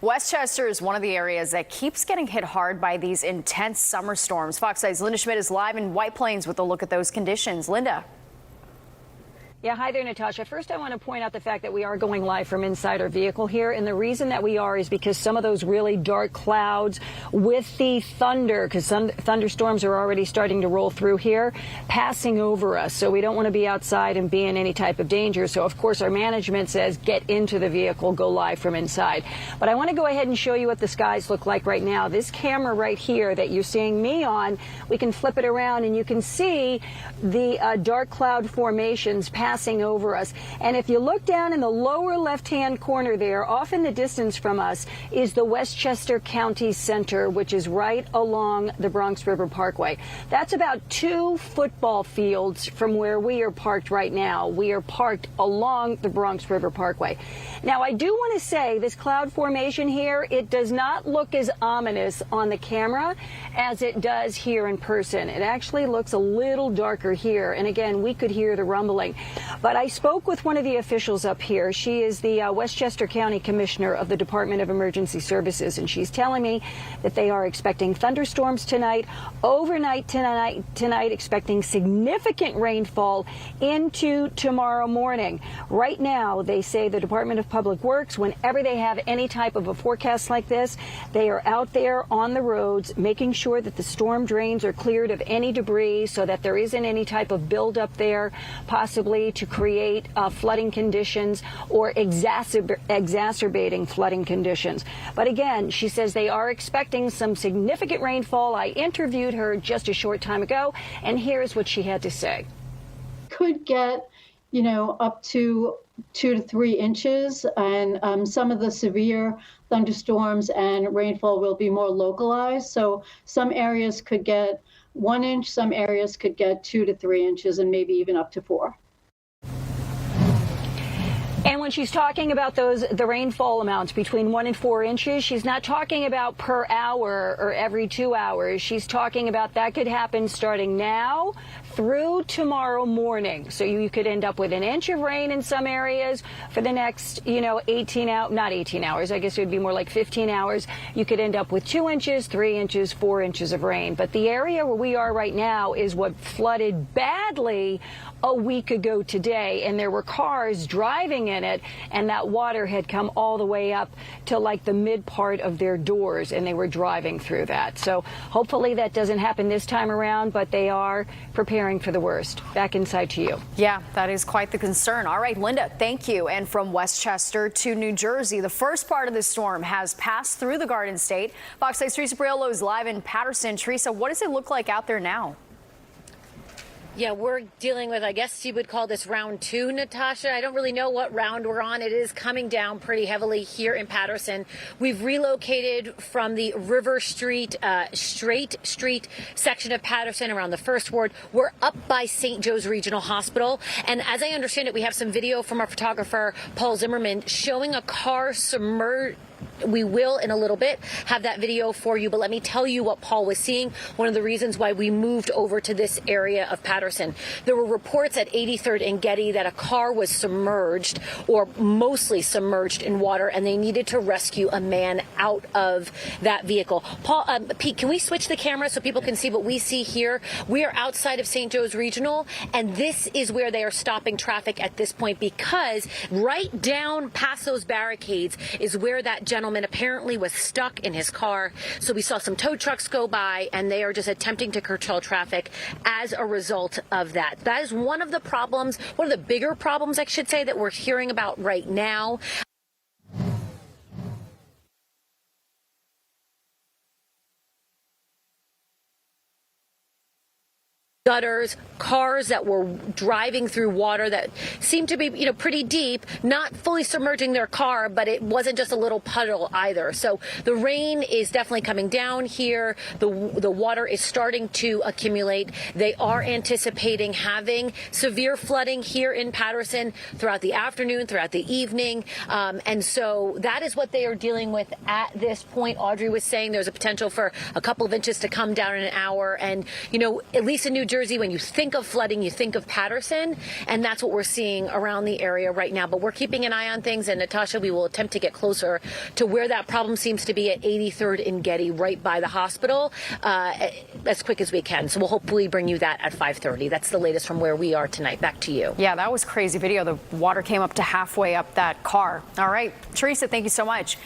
Westchester is one of the areas that keeps getting hit hard by these intense summer storms. Fox 8's Linda Schmidt is live in White Plains with a look at those conditions. Linda. Yeah, hi there, Natasha. First, I want to point out the fact that we are going live from inside our vehicle here. And the reason that we are is because some of those really dark clouds with the thunder, because some thunderstorms are already starting to roll through here, passing over us. So we don't want to be outside and be in any type of danger. So, of course, our management says get into the vehicle, go live from inside. But I want to go ahead and show you what the skies look like right now. This camera right here that you're seeing me on, we can flip it around and you can see the dark cloud formations passing over us. And if you look down in the lower left-hand corner there, off in the distance from us, is the Westchester County Center, which is right along the Bronx River Parkway. That's about 2 football fields from where we are parked right now. We are parked along the Bronx River Parkway. Now, I do want to say this cloud formation here, it does not look as ominous on the camera as it does here in person. It actually looks a little darker here. And again, we could hear the rumbling. But I spoke with one of the officials up here. She is the Westchester County Commissioner of the Department of Emergency Services, and she's telling me that they are expecting thunderstorms tonight, overnight tonight expecting significant rainfall into tomorrow morning. Right now, they say the Department of Public Works, whenever they have any type of a forecast like this, they are out there on the roads making sure that the storm drains are cleared of any debris so that there isn't any type of buildup there, possibly to create flooding conditions or exacerbating flooding conditions. But again, she says they are expecting some significant rainfall. I interviewed her just a short time ago, and here's what she had to say. Could get, up to 2 to 3 inches, and some of the severe thunderstorms and rainfall will be more localized. So some areas could get 1 inch, some areas could get 2 to 3 inches, and maybe even up to 4. And when she's talking about the rainfall amounts between 1 and 4 inches, she's not talking about per hour or every 2 hours. She's talking about that could happen starting now through tomorrow morning. So you could end up with 1 inch of rain in some areas for the next, 18 hours, not 18 hours. I guess it would be more like 15 hours. You could end up with 2 inches, 3 inches, 4 inches of rain. But the area where we are right now is what flooded badly a week ago today, and there were cars driving in it, and that water had come all the way up to like the mid part of their doors, and they were driving through that. So hopefully that doesn't happen this time around, but they are preparing for the worst. Back inside to you. Yeah, that is quite the concern. All right, Linda, thank you. And from Westchester to New Jersey, the first part of the storm has passed through the Garden State. Fox 8's Teresa Briolo is live in Paterson. Teresa, what does it look like out there now? Yeah, we're dealing with, I guess you would call this round 2, Natasha. I don't really know what round we're on. It is coming down pretty heavily here in Paterson. We've relocated from the River Street, Straight Street section of Paterson around the First Ward. We're up by St. Joe's Regional Hospital. And as I understand it, we have some video from our photographer, Paul Zimmerman, showing a car submerged. We will, in a little bit, have that video for you, but let me tell you what Paul was seeing. One of the reasons why we moved over to this area of Paterson. There were reports at 83rd and Getty that a car was submerged, or mostly submerged in water, and they needed to rescue a man out of that vehicle. Paul, Pete, can we switch the camera so people can see what we see here? We are outside of St. Joe's Regional, and this is where they are stopping traffic at this point, because right down past those barricades is where that gentleman apparently was stuck in his car. So we saw some tow trucks go by, and they are just attempting to curtail traffic as a result of that. That is one of the problems, one of the bigger problems, I should say, that we're hearing about right now. Gutters, cars that were driving through water that seemed to be, pretty deep, not fully submerging their car, but it wasn't just a little puddle either. So the rain is definitely coming down here. The water is starting to accumulate. They are anticipating having severe flooding here in Paterson throughout the afternoon, throughout the evening. And so that is what they are dealing with at this point. Audrey was saying there's a potential for a couple of inches to come down in an hour. And, at least in New Jersey, Jersey, when you think of flooding, you think of Paterson, and that's what we're seeing around the area right now. But we're keeping an eye on things, and Natasha, we will attempt to get closer to where that problem seems to be at 83rd and Getty, right by the hospital, as quick as we can. So we'll hopefully bring you that at 5:30. That's the latest from where we are tonight. Back to you. Yeah, that was crazy video. The water came up to halfway up that car. All right, Teresa, thank you so much.